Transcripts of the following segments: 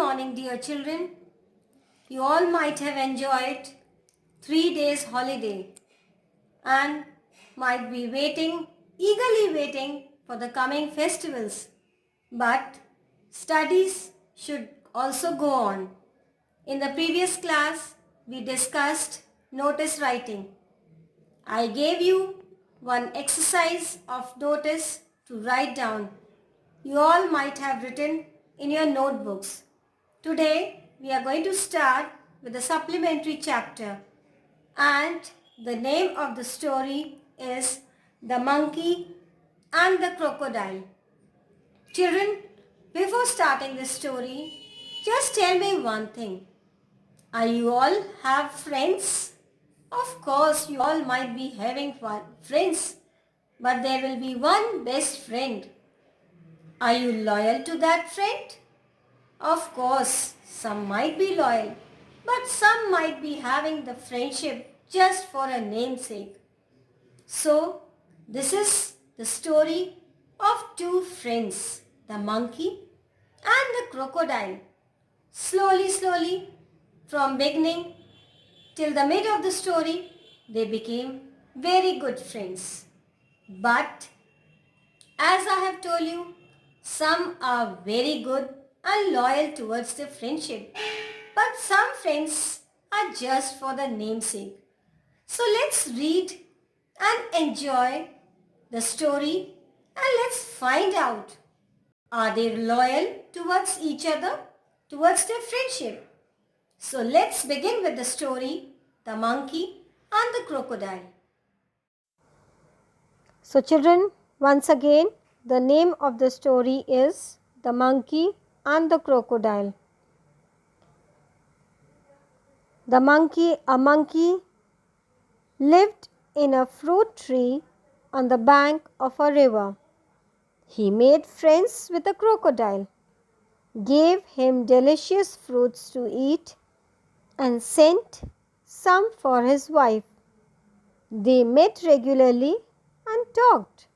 morning, dear children. You all might have enjoyed 3 days holiday and might be eagerly waiting for the coming festivals. But studies should also go on. In the previous class, we discussed notice writing. I gave you one exercise of notice to write down. You all might have written in your notebooks. Today we are going to start with a supplementary chapter, and the name of the story is The Monkey and the Crocodile. Children, before starting this story, just tell me one thing. Are you all have friends? Of course, you all might be having friends, but there will be one best friend. Are you loyal to that friend? Of course, some might be loyal, but some might be having the friendship just for a namesake. So, this is the story of two friends, the monkey and the crocodile. Slowly, from beginning till the mid of the story, they became very good friends. But as I have told you, some are very good and loyal towards the friendship, but some friends are just for the namesake. So let's read and enjoy the story and let's find out, are they loyal towards each other, towards their friendship? So let's begin with the story, The Monkey and the Crocodile. So children, once again, the name of the story is The Monkey and the Crocodile. A monkey lived in a fruit tree on the bank of a river. He made friends with a crocodile, gave him delicious fruits to eat, and sent some for his wife. They met regularly and talked.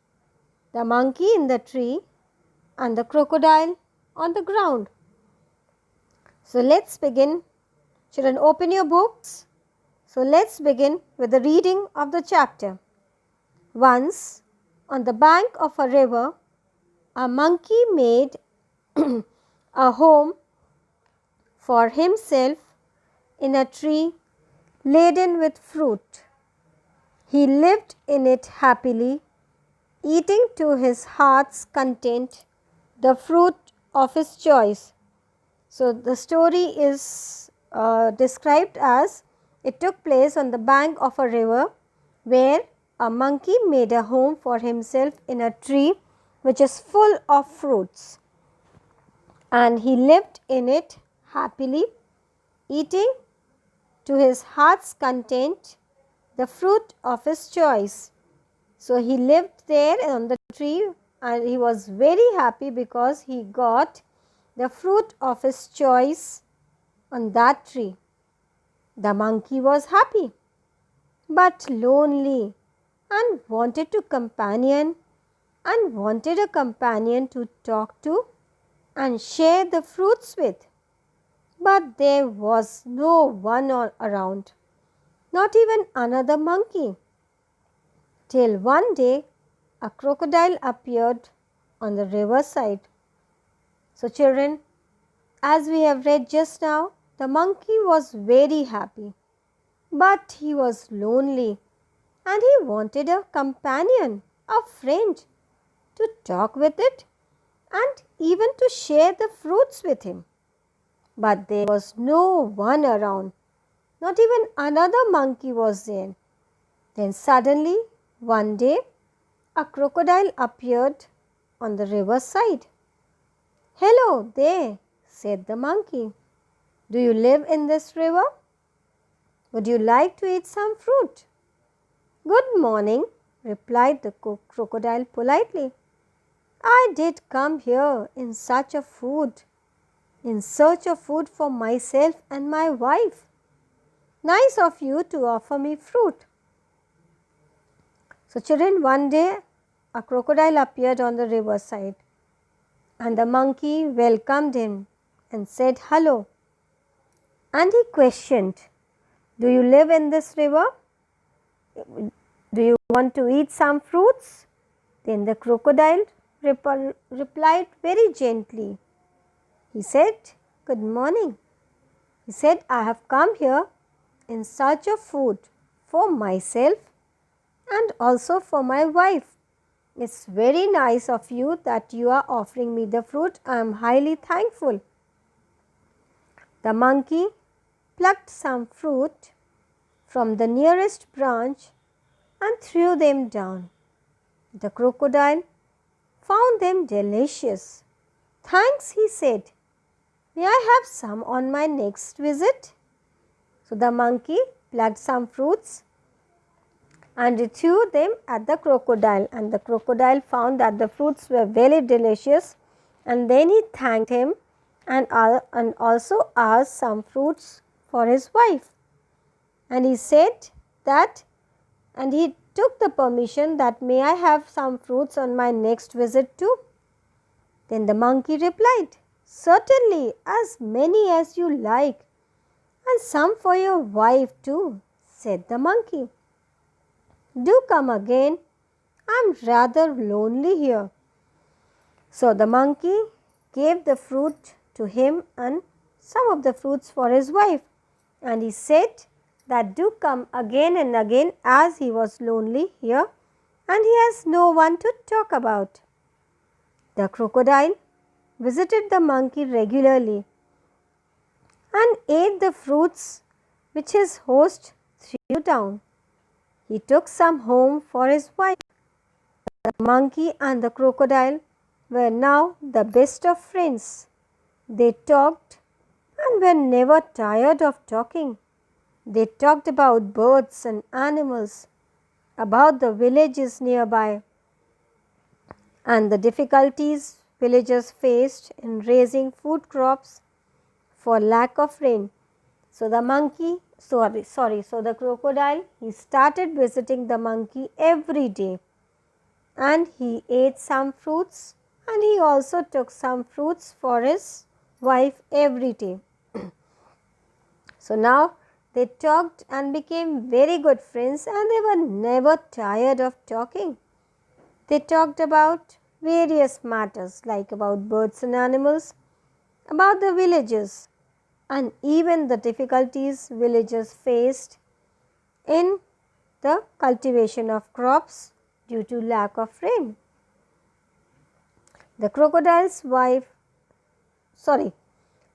The monkey in the tree and the crocodile on the ground. So let's begin. Children, open your books. So let's begin with the reading of the chapter. Once, on the bank of a river, a monkey made a home for himself in a tree laden with fruit. He lived in it happily, eating to his heart's content the fruit of his choice. So the story is described as it took place on the bank of a river where a monkey made a home for himself in a tree which is full of fruits, and he lived in it happily, eating to his heart's content the fruit of his choice. So he lived there on the tree and he was very happy because he got the fruit of his choice on that tree. The monkey was happy but lonely and wanted a companion to talk to and share the fruits with. But there was no one around, not even another monkey. Till one day a crocodile appeared on the riverside. So children, as we have read just now, the monkey was very happy, but he was lonely and he wanted a companion, a friend to talk with it and even to share the fruits with him. But there was no one around, not even another monkey was there. Then suddenly one day a crocodile appeared on the riverside. "Hello there," said the monkey. "Do you live in this river? Would you like to eat some fruit?" "Good morning," replied the crocodile politely. "I did come here in search of food for myself and my wife. Nice of you to offer me fruit." So children, one day a crocodile appeared on the riverside and the monkey welcomed him and said hello. And he questioned, "Do you live in this river? Do you want to eat some fruits?" Then the crocodile replied very gently. He said, "Good morning." He said, "I have come here in search of food for myself and also for my wife. It's very nice of you that you are offering me the fruit. I am highly thankful." The monkey plucked some fruit from the nearest branch and threw them down. The crocodile found them delicious. "Thanks," he said. "May I have some on my next visit?" So the monkey plucked some fruits and threw them at the crocodile, and the crocodile found that the fruits were very delicious, and then he thanked him and also asked some fruits for his wife. And he said that, and he took the permission that, "May I have some fruits on my next visit too?" Then the monkey replied, "Certainly, as many as you like, and some for your wife too," said the monkey. "Do come again. I'm rather lonely here." So the monkey gave the fruit to him and some of the fruits for his wife, and he said that do come again and again, as he was lonely here and he has no one to talk about. The crocodile visited the monkey regularly and ate the fruits which his host threw down. He took some home for his wife. The monkey and the crocodile were now the best of friends. They talked and were never tired of talking. They talked about birds and animals, about the villages nearby, and the difficulties villagers faced in raising food crops for lack of rain. So the crocodile, he started visiting the monkey every day, and he ate some fruits, and he also took some fruits for his wife every day. So now they talked and became very good friends, and they were never tired of talking. They talked about various matters, like about birds and animals, about the villages, and even the difficulties villagers faced in the cultivation of crops due to lack of rain.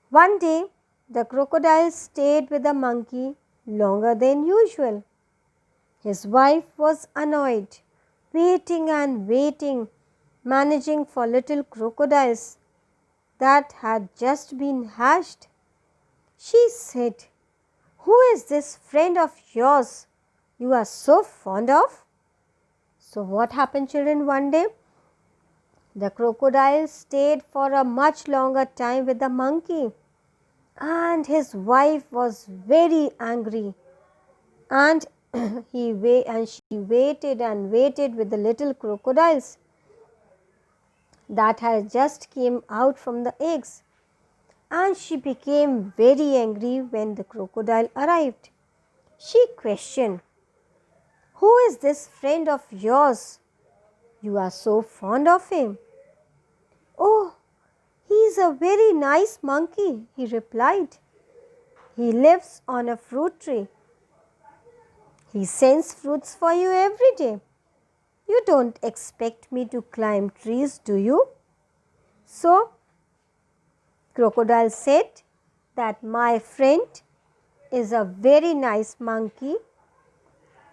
One day the crocodile stayed with the monkey longer than usual. His wife was annoyed, waiting and waiting, managing for little crocodiles that had just been hatched. She said, "Who is this friend of yours you are so fond of?" So what happened, children? One day the crocodile stayed for a much longer time with the monkey, and his wife was very angry, and she waited and waited with the little crocodiles that had just came out from the eggs, and she became very angry when the crocodile arrived. She questioned, "Who is this friend of yours? You are so fond of him." "Oh, he is a very nice monkey," he replied. "He lives on a fruit tree. He sends fruits for you every day. You don't expect me to climb trees, do you?" So crocodile said that, "My friend is a very nice monkey,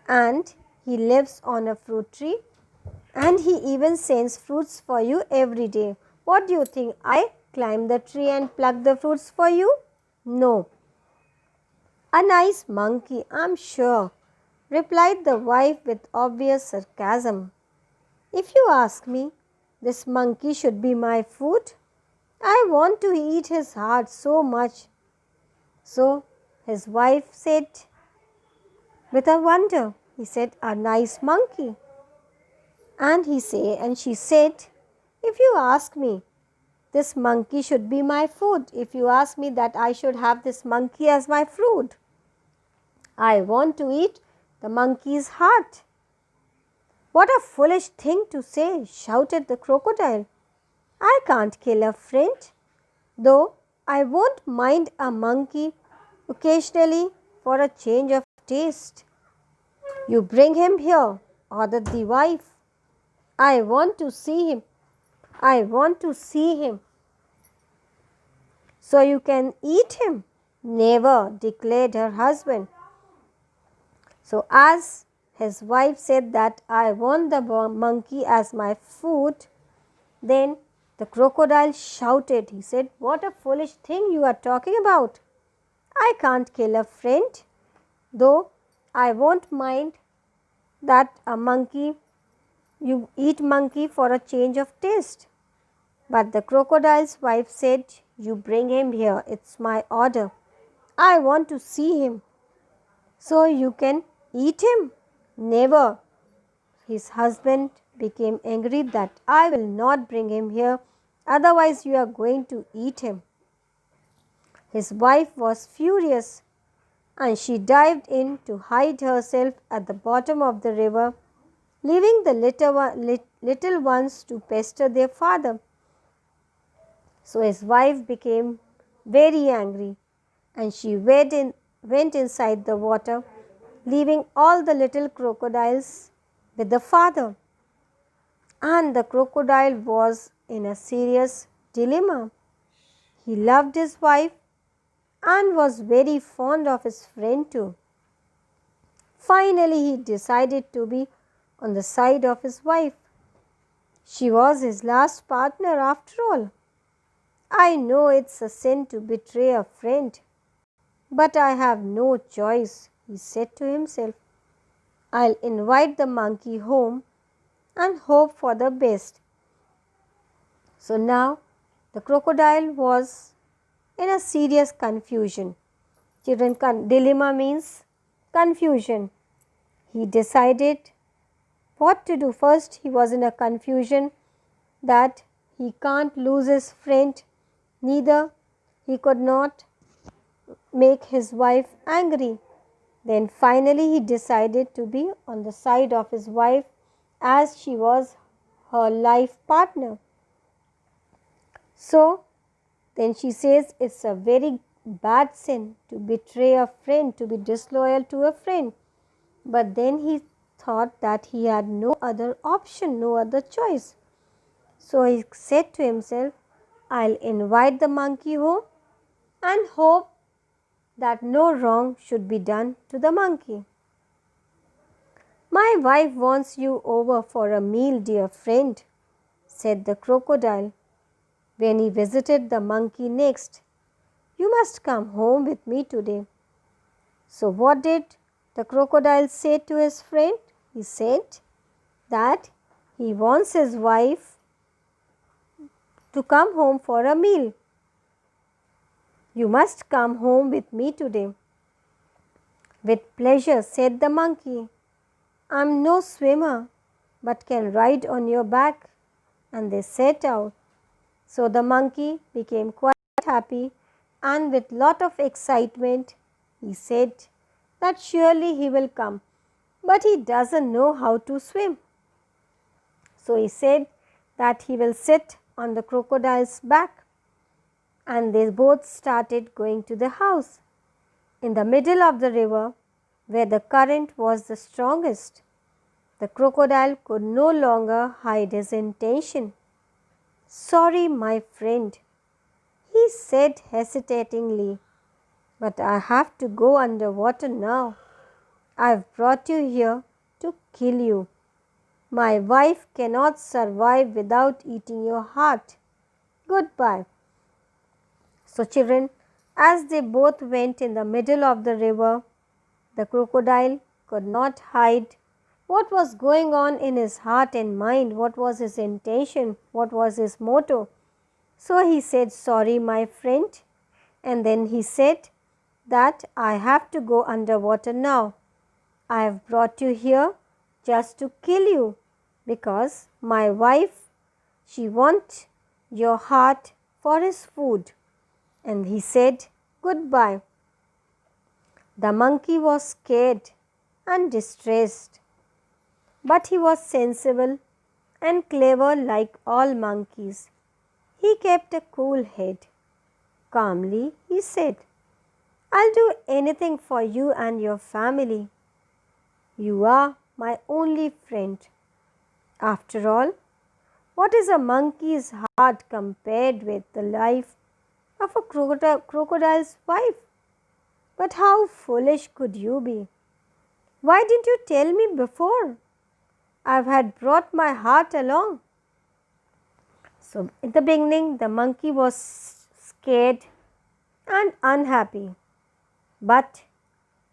and he lives on a fruit tree, and he even sends fruits for you every day. What do you think? I climb the tree and pluck the fruits for you? No. A nice monkey, I'm sure," replied the wife with obvious sarcasm. "If you ask me, this monkey should be my food. I want to eat his heart so much." So his wife said with a wonder, he said, "A nice monkey." And she said, "If you ask me, this monkey should be my food, if you ask me that I should have this monkey as my food, I want to eat the monkey's heart. What a foolish thing to say, shouted the crocodile. I can't kill a friend, though I won't mind a monkey occasionally for a change of taste. You bring him here, ordered the wife. I want to see him. I want to see him. So you can eat him. Never, declared her husband. So as his wife said that I want the monkey as my food, then the crocodile shouted. He said, what a foolish thing you are talking about. I can't kill a friend, though I won't mind that a monkey, you eat monkey for a change of taste. But the crocodile's wife said, you bring him here, it's my order. I want to see him. So you can eat him. Never. His husband became angry that I will not bring him here, otherwise you are going to eat him. His wife was furious and she dived in to hide herself at the bottom of the river, leaving the little ones to pester their father. So his wife became very angry and she went inside the water, leaving all the little crocodiles with the father. And the crocodile was in a serious dilemma. He loved his wife and was very fond of his friend too. Finally, he decided to be on the side of his wife. She was his last partner after all. I know it's a sin to betray a friend, but I have no choice, he said to himself. I'll invite the monkey home and hope for the best. So now the crocodile was in a serious confusion. Children, dilemma means confusion. He decided what to do. First, he was in a confusion that he can't lose his friend, neither he could not make his wife angry. Then finally he decided to be on the side of his wife as she was her life partner. So then she says it's a very bad sin to betray a friend, to be disloyal to a friend. But then he thought that he had no other option, no other choice. So he said to himself, I'll invite the monkey home and hope that no wrong should be done to the monkey. My wife wants you over for a meal, dear friend, said the crocodile when he visited the monkey next. You must come home with me today. So what did the crocodile say to his friend? He said that he wants his wife to come home for a meal. You must come home with me today. With pleasure, said the monkey. I'm no swimmer, but can ride on your back. And they set out. So the monkey became quite happy, and with lot of excitement, he said that surely he will come, but he doesn't know how to swim. So he said that he will sit on the crocodile's back, and they both started going to the house. In the middle of the river, where the current was the strongest, the crocodile could no longer hide his intention. Sorry, my friend, he said hesitatingly, but I have to go under water now. I've brought you here to kill you. My wife cannot survive without eating your heart. Goodbye. So children, as they both went in the middle of the river, the crocodile could not hide what was going on in his heart and mind, what was his intention, what was his motto. So he said, sorry, my friend. And then he said that I have to go underwater now. I have brought you here just to kill you because my wife, she wants your heart for his food and he said goodbye. The monkey was scared and distressed, but he was sensible and clever like all monkeys. He kept a cool head. Calmly, he said, I'll do anything for you and your family. You are my only friend. After all, what is a monkey's heart compared with the life of a crocodile's wife? But how foolish could you be? Why didn't you tell me before? I've had brought my heart along. So in the beginning, the monkey was scared and unhappy, but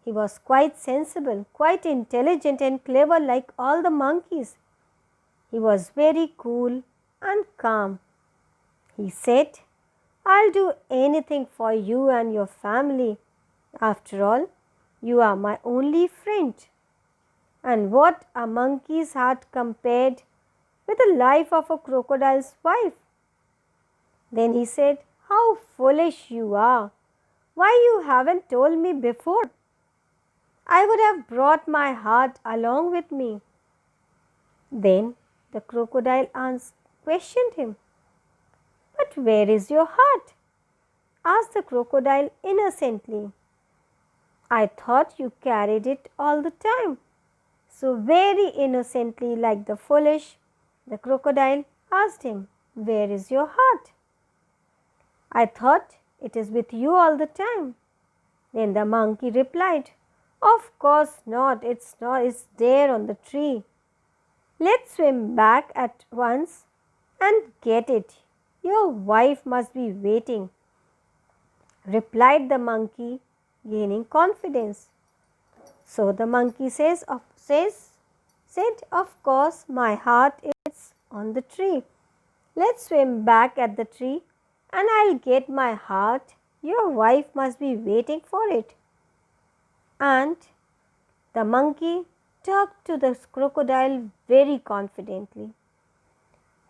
he was quite sensible, quite intelligent and clever like all the monkeys. He was very cool and calm. He said, I'll do anything for you and your family. After all, you are my only friend. And what a monkey's heart compared with the life of a crocodile's wife. Then he said, How foolish you are. Why you haven't told me before? I would have brought my heart along with me. Then the crocodile questioned him. But where is your heart? Asked the crocodile innocently. I thought you carried it all the time. So very innocently, like the foolish, the crocodile asked him, Where is your heart? I thought it is with you all the time. Then the monkey replied, Of course not, it's there on the tree. Let's swim back at once and get it. Your wife must be waiting, replied the monkey, gaining confidence. So the monkey said, Of course, my heart is on the tree. Let's swim back at the tree and I'll get my heart. Your wife must be waiting for it. And the monkey talked to the crocodile very confidently.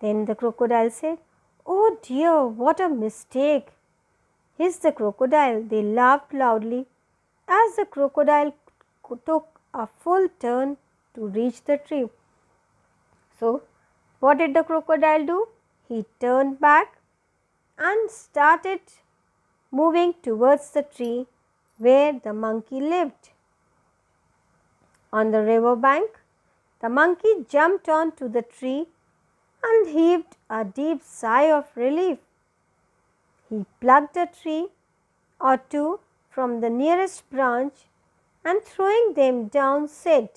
Then the crocodile said, Oh dear, what a mistake, hissed the crocodile. They laughed loudly as the crocodile took a full turn to reach the tree. So, what did the crocodile do? He turned back and started moving towards the tree where the monkey lived. On the river bank, the monkey jumped onto the tree and heaved a deep sigh of relief. He plucked a tree or two from the nearest branch and throwing them down said,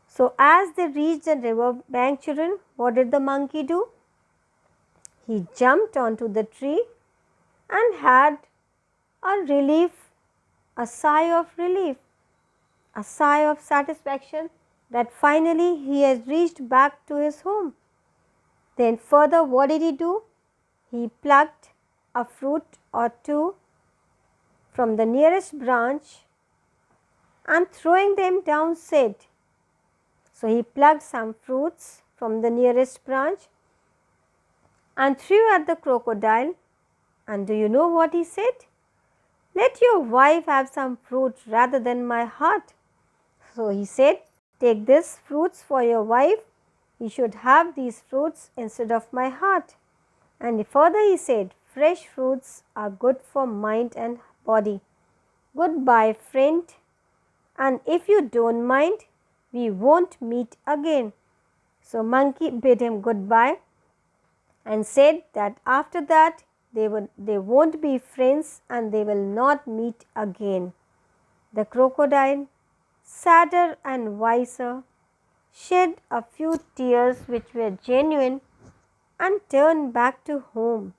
So as they reached the river bank, children, what did the monkey do? He jumped onto the tree and had a sigh of relief, a sigh of satisfaction that finally he has reached back to his home. Then further, what did he do? He plucked a fruit or two from the nearest branch and throwing them down said, So he plucked some fruits from the nearest branch and threw at the crocodile. And do you know what he said? Let your wife have some fruit rather than my heart. So he said, Take these fruits for your wife. You should have these fruits instead of my heart. And further he said, Fresh fruits are good for mind and body. Goodbye, friend. And if you don't mind, we won't meet again. So monkey bid him goodbye and said that after that they won't be friends and they will not meet again. The crocodile, sadder and wiser, shed a few tears which were genuine and turned back to home.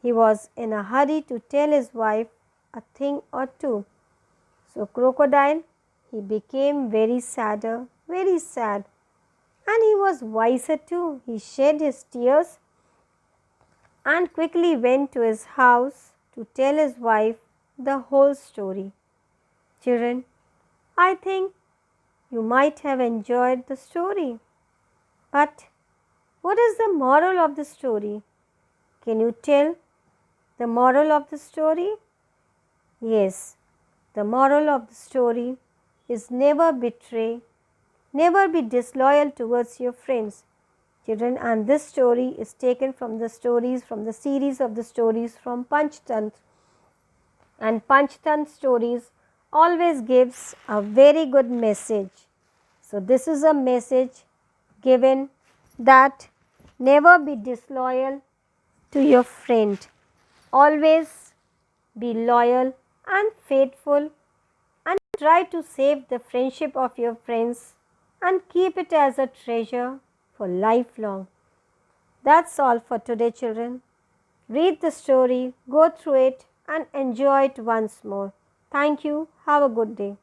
He was in a hurry to tell his wife a thing or two. So crocodile, he became very sad, and he was wiser too. He shed his tears and quickly went to his house to tell his wife the whole story. Children, I think you might have enjoyed the story. But what is the moral of the story? Can you tell the moral of the story? Yes, the moral of the story is never betray, never be disloyal towards your friends. Children, and this story is taken from the series of the stories from Panchtantra. And Panchtantra stories always gives a very good message. So this is a message given that never be disloyal to your friend. Always be loyal and faithful and try to save the friendship of your friends and keep it as a treasure for lifelong. That's all for today, children. Read the story, go through it and enjoy it once more. Thank you. Have a good day.